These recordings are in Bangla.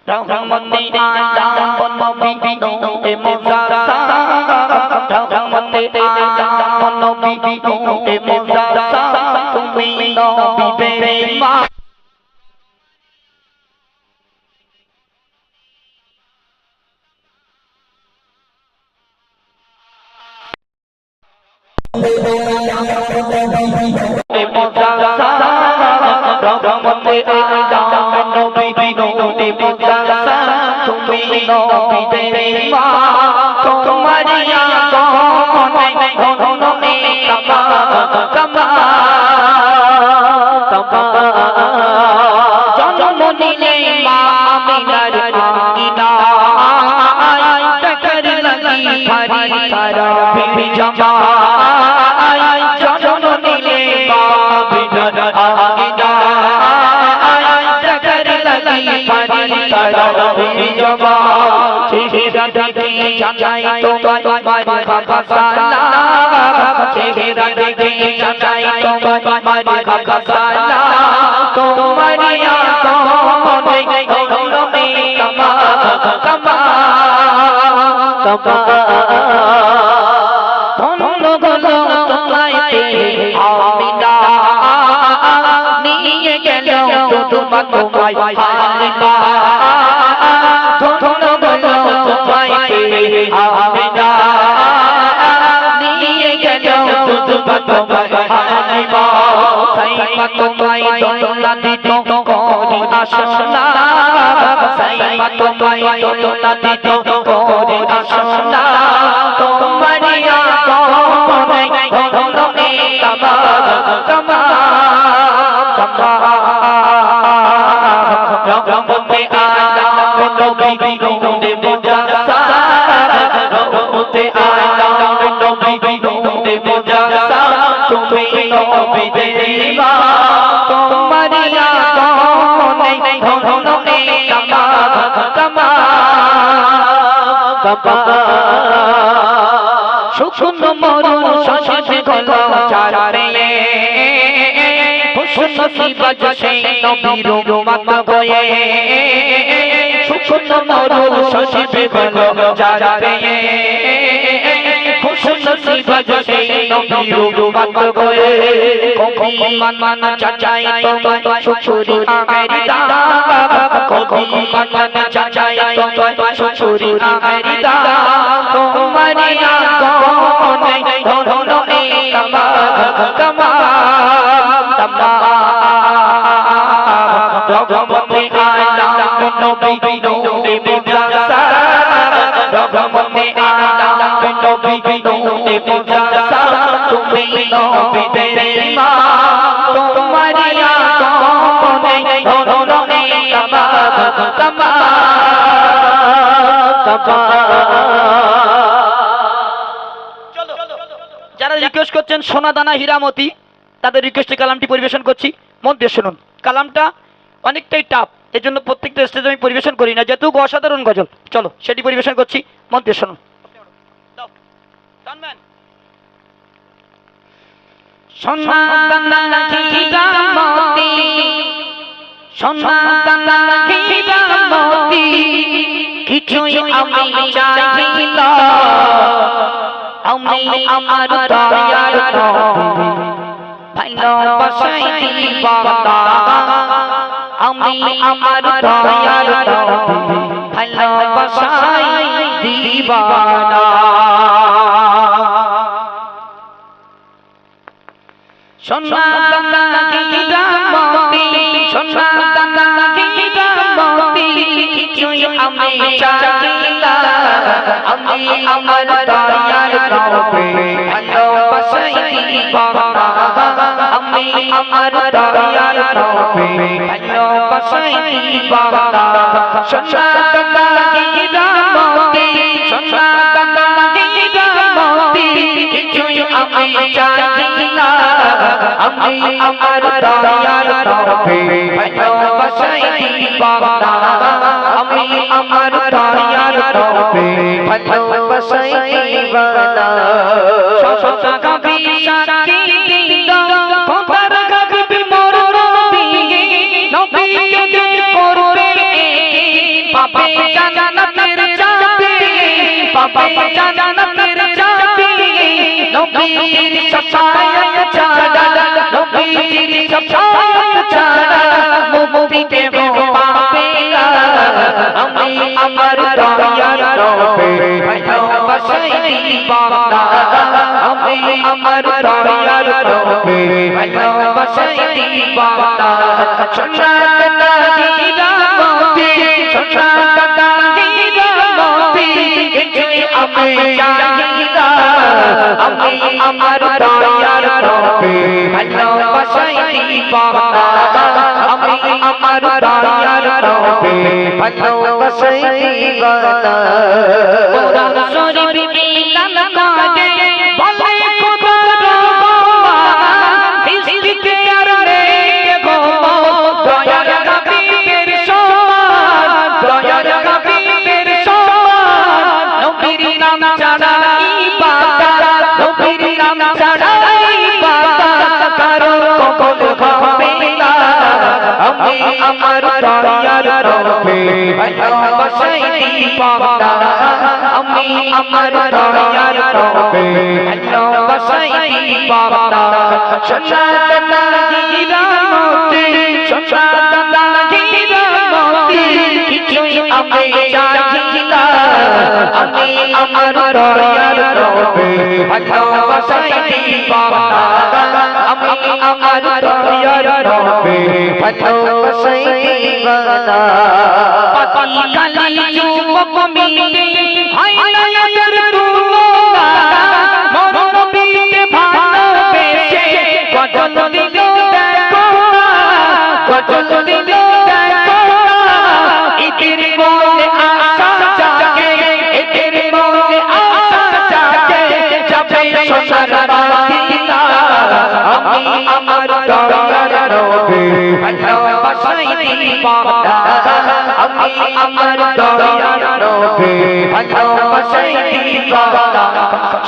रहमते आलम नबी नूरे मुज़स्सा रहमते आलम नबी नूरे मुज़स्सा তুমি নবী বেঈমান रहमते आलम नबी नूरे मुज़स्सा তুমি নবী বেঈমান তোমার আগমনে ধন্যে কামা কামা জন্ম নিলে মা আমিনার আমিনায় টকর লাগি ভারি তারা বিবি জামায় জন্ম নিলে মা আমিনার আমিনায় টকর লাগি ভারি তারা বিবি জামায় চেহারা দেখে জানাই তোমার মারহাবা সালাম চেহারা দেখে জানাই তোমার মারহাবা সালাম তোমার আগমনে ধন্যে কামা কামা কামা ধন্য গলো তোমায় আমিনা নিয়ে গেল তোমায় হালিমা ধন্য গলো তোমায় আমিনা নিয়ে গেল তোমায় হালিমা সাইমা তোমায় দোলা দিত করি আসনা সাইমা তোমায় দোলা দিত করি আসনা তোমার আগমনে ধন্যে কামা কামা কামা रहमते आलम नबी नूरे मुज़स्सा रहमते आलम नबी नूरे मुज़स्सा তুমি নবী বেঈমান তোমার আগমনে ধন্যে কামা কামা কামা শুকনো মরুন শশে গলো চারে খুশনসিবত সেই নবীর উম্মত হয়ে শুকনো মরুন শশে গলো চারে খুশনসিবত সেই নবীর উম্মত হয়ে কবি মান চাচাই তোমার শুকরি আমেরি দাদা কবি মান চাচাই তোমার শুকরি আমেরি দাদা তোমার আগমনে ধন্যে কামা কামা কামা रहमते आलम नबी नूरे मुज़स्सा रहमते आलम नबी नूरे मुज़स्सा তুমি নবী বেঈমান তোমার আগমনে ধন্যে কামা কামা কামা যারা রিকোয়েস্ট করছেন সোনা দানা হীরামতি তাদের রিকোয়েস্টে কালামটি পরিবেশন করছি মন দিয়ে শুনুন কালামটা অনেকটাই টাফ এজন্য প্রত্যেকটা স্টেজে আমি পরিবেশন করি না যেহেতু অসাধারণ গজল চলো সেটি পরিবেশন করছি মন দিয়ে শুনুন সোনা দানা হীরামতি সোনা দানা হীরামতি কিছুই আমি চাই না আমি আমার দয়ার নবী ভালোবাসাই দিবানা আমি আমার দয়ার নবী ভালোবাসাই দিবানা সোনা দানা হীরামতি সোনা দানা হীরামতি কিছুই আমি চাই না আমি আমার দয়ার নবী ভালোবাসাই দিবানা আমি আমার দয়ার নবী ভালোবাসাই দিবানা সোনা দানা হীরামতি সোনা দানা হীরামতি কিছুই আমি চাই না আমি আমার দয়ার নবী ভালোবাসাই দিবানা আমি আমার দয়ার নবী ভালোবাসাই দিবানা সসা কবি সাকি দিল খোদার গগবি মোর নবী নবী কে করবে নবীজির শাফায়াত ছাড়া নবীজির শাফায়াত ছাড়া মুক্তিতে পাবে না আমি আমার দয়ার নবী ভালোবাসাই দিবানা আমি আমার দয়ার নবী ভালোবাসাই দিবানা সোনার দাগিরা মতি সোনার দাগিরা মতি কিছুই আমি চাই না আমি আমার দয়ার নবী ভালোবাসাই দিবানা আমি আমার দয়ার নবী ভালোবাসাই দিবানা কোরআন শরীফ ইলান কাদে বলে খোদা রহমান ইসকে আররে গো দয়ার হাবিবের সমান দয়ার হাবিবের সমান নবীর নাম ছাড়া ইবাদত নবীর নাম ছাড়া ইবাদত কারো কবুল হবে না আমি আমার দয়ার নবী ভালোবাসাই দিবানা আমি আমার দয়ার নবী ভালোবাসাই দিবানা সোনার দাগিরা মতি সোনার দাগিরা মতি কিছুই আমি চাই না আমি আমার দয়ার নবী ভালোবাসাই দিবানা আমি আমার দয়ার নবী ভালোবাসাই দিবানা পাতি কালি যুবক মিলে হয় না এর তুলনা মোর নবীকে ভালোবেসে গজল দিল দেখো গজল দিল দেখো এদের মনে আশা জাগে এদের মনে আশা জাগে যাবে সোনার মদিনা আমি আমার দয়ার নবী ভালোবাসাই দিবানা আমি আমার দয়ার নবী ভালোবাসাই দিবানা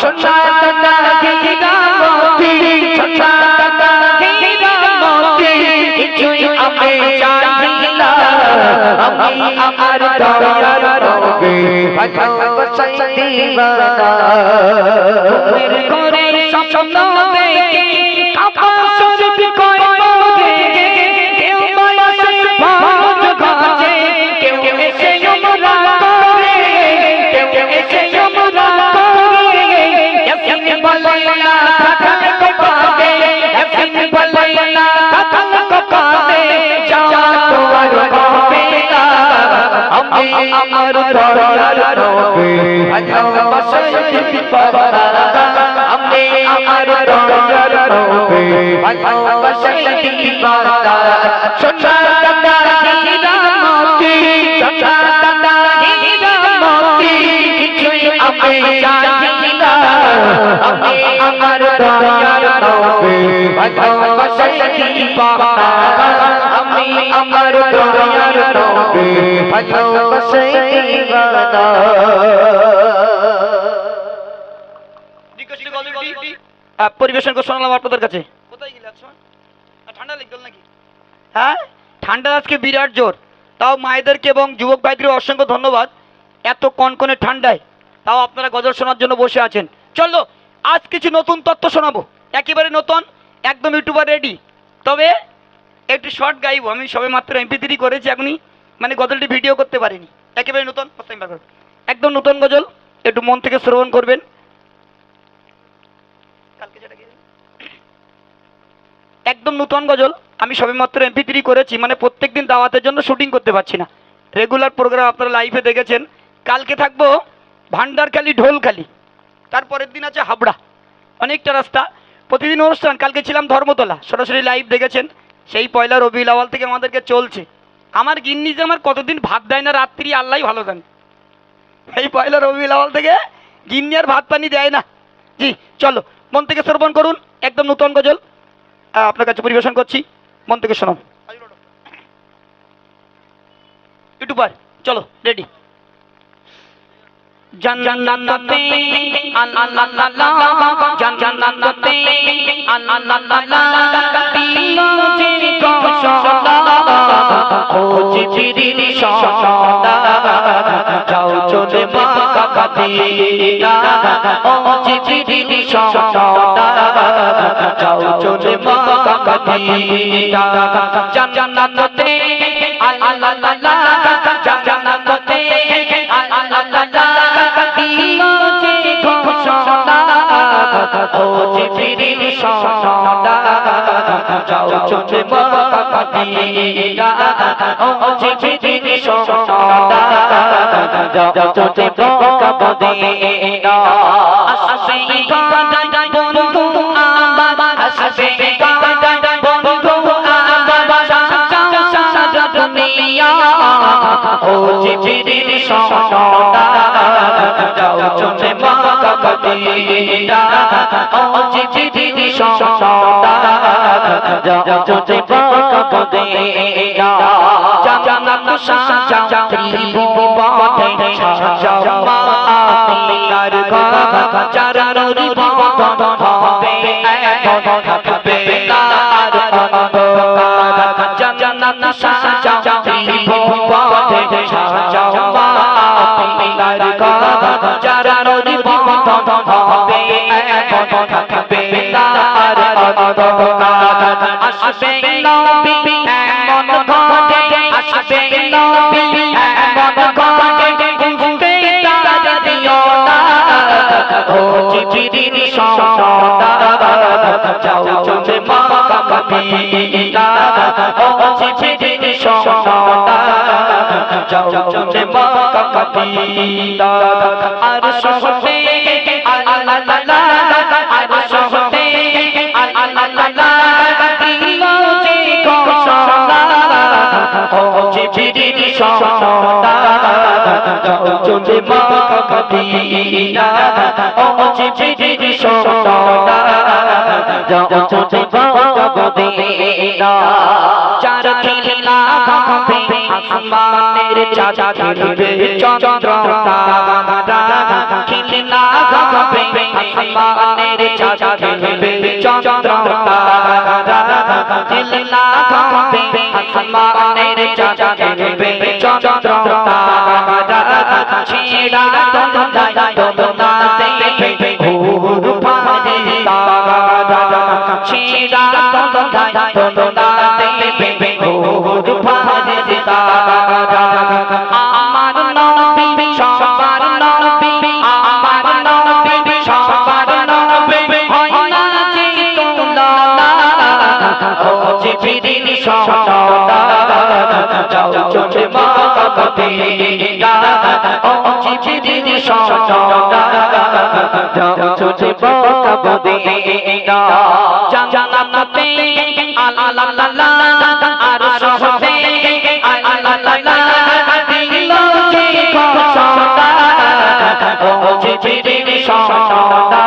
সোনার দাগিরা মতি সোনার দাগিরা মতি কিছুই আমি চাই না আমি আমার দয়ার নবী ভালোবাসাই দিবানা ঘরের ঘরে স্বপ্ন দেখে কাবা শরীফ কয় মোরে কেউ বয়সে ভোজ গাজে কেউ এসে উমরা করে কেউ এসে উমরা করে ইয়াসিন বলে না থাকল কো পাবে ইয়াসিন বলে না থাকল কো পাবে যাওয়া তো আর হবে না আমি আমার দয়ার নবী ভালোবাসাই দিবানা আমি আমার দয়ার নবী ভালোবাসাই দিবানা সোনার দাগিরা মতি সোনার দাগিরা মতি কিছুই আমি চাই না আমি আমার দয়ার নবী ভালোবাসাই দিবানা আমি আমার দয়ার নবী ভালোবাসাই দিবানা পরিবেশন করে শোনালাম আপনাদের কাছে কোথায় গেলে ঠান্ডা লেগে নাকি হ্যাঁ ঠান্ডা আজকে বিরাট জোর তাও মায়েদেরকে এবং যুবক ভাইদের অসংখ্য ধন্যবাদ এত কনকনে ঠান্ডায় তাও আপনারা গজল শোনার জন্য বসে আছেন চলো আজ কিছু নতুন তথ্য শোনাবো একেবারে নতুন একদম ইউটিউবার রেডি তবে একটু শর্ট গাইবো আমি সবে মাত্র MP3 করেছি এখনই মানে গজলটি ভিডিও করতে পারিনি একেবারে নতুন একদম নতুন গজল একটু মন থেকে শ্রবণ করবেন একদম নতুন গজল আমি সবেমাত্র MP3 করেছি মানে প্রত্যেকদিন দাওয়াতের জন্য শুটিং করতে পারছি না রেগুলার প্রোগ্রাম আপনারা লাইভে দেখেছেন কালকে থাকবো ভান্ডারখালি ঢোলখালি তারপরের দিন আছে হাবড়া অনেকটা রাস্তা প্রতিদিন অনুষ্ঠান কালকে ছিলাম ধর্মতলা সরাসরি লাইভ দেখেছেন সেই পয়লা রবিউল আউয়াল থেকে আমাদেরকে চলছে আমার গিন্নি যে আমার কতদিন ভাত দেয় না রাত্রি আল্লাহই ভালো জানে এই পয়লা রবিউল আউয়াল থেকে গিন্নি আর ভাত পানি দেয় না জি চলো মন থেকে শ্রবণ করুন একদম নতুন গজল আপনার কাছে পরিবেশন করছি মন থেকে শোনান ইউটিউবার চলো রেডি জান্নাতে আল্লাহ জান্নাতে আল্লাহ দিল যে ঘোষণা ও জিবরিল সদা যাও চলে মক্কা মদিনা ও জিবরিল সদা যাও চলে মক্কা মদিনা জান্নাতে আল্লাহ জান্নাতে দিল যে ঘোষণা ও জিবরিল সদা যাও চলে মক্কা মদিনা ও জিবরিল সদা যাও চলে মক্কা মদিনা আসবে গায় বন্ধু আমার আসবে গায় বন্ধু আমার সারা দুনিয়া ও জিবরিল সদা যাও চলে মক্কা মদিনা ও জিবরিল সদা যাও চলে মক্কা মদিনা জান্নাত সাজাও ত্রিভুবনে সাজাও আমিনার ঘর চারণের বন্ধন হবে এখন থাকবে তার অন্ধকার জান্নাত সাজাও ত্রিভুবনে সাজাও আমিনার ঘর চারণের বন্ধন হবে এখন থাকবে তার অন্ধকার আসবে নবী এমন ঘরে আসবে নবী এমন ঘরে বুঝতে তার দিও না ও জিবরিল সদা যাও চলে মক্কা মদিনা ও জিবরিল সদা যাও চলে মক্কা মদিনা আর সহতে আল্লাহ আর সহতে আল্লাহ দিল যে ঘোষণা ও জিবরিল সদা যাও চলে মক্কা মদিনা ও জিবরিল সদা যাও চলে মক্কা মদিনা চার খিলা হবে আসমানের চাঁদ খেলবে চন্দ্র তারা খিলা হবে আসমানের চাঁদ খেলবে চন্দ্র তারা খিলা হবে আসমানের চাঁদ খেলবে চন্দ্র তারা ছেড়া দোলায় দোলনা দেবে ঘুর ফারে তারা ছেড়া দোলায় দোলনা দেবে ঘুর ফারে তারা আমার নবী সবার নবী আমার নবী সবার নবী হয় না যে তুলনা ও জিবরিল সদা যাও চলে মক্কা মদিনা ও জিবরিল সদা যাও চলে মক্কা মদিনা জান্নাতে আল্লাহ আর সহতে আল্লাহ দিল যে ঘোষণা ও জিবরিল সদা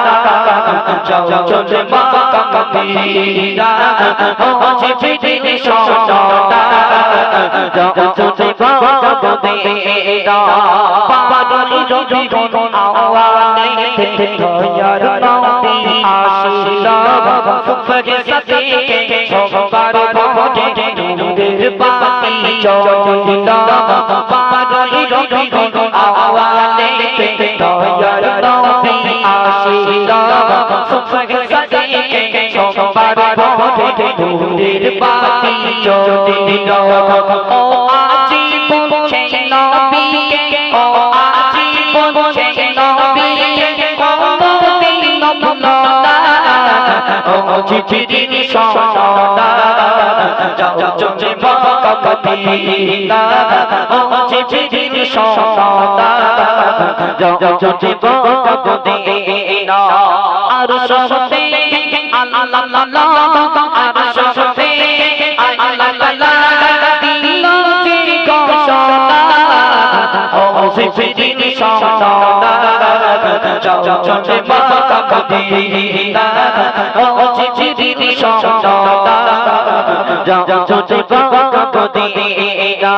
যাও চলে মক্কা মদিনা ও জিবরিল সদা যাও চলে মক্কা মদিনা বাদল রবি আওয়ালে দয়ার নবী আসিলা সুফকে সাথে সবার ভোটে নূরের বাতি জ্বলিলা বাদল রবি আওয়ালে দয়ার নবী আসিলা সুফকে সাথে সবার ভোটে নূরের বাতি জ্বলিলা ও আজীবন সেই নবীকে ও আজীবন সেই নবীকে কোনদিন ভুলো না ও জিবরিল সদা যাও চলে মক্কা মদিনা ও জিবরিল সদা যাও চলে মক্কা মদিনা আর সহতে আল্লাহ আর সহতে আল্লাহ দিল যে ঘোষণা ও জিবরিল সদা যাও চলে মক্কা মদিনা ও জিবরিল সদা যাও চলে মক্কা মদিনা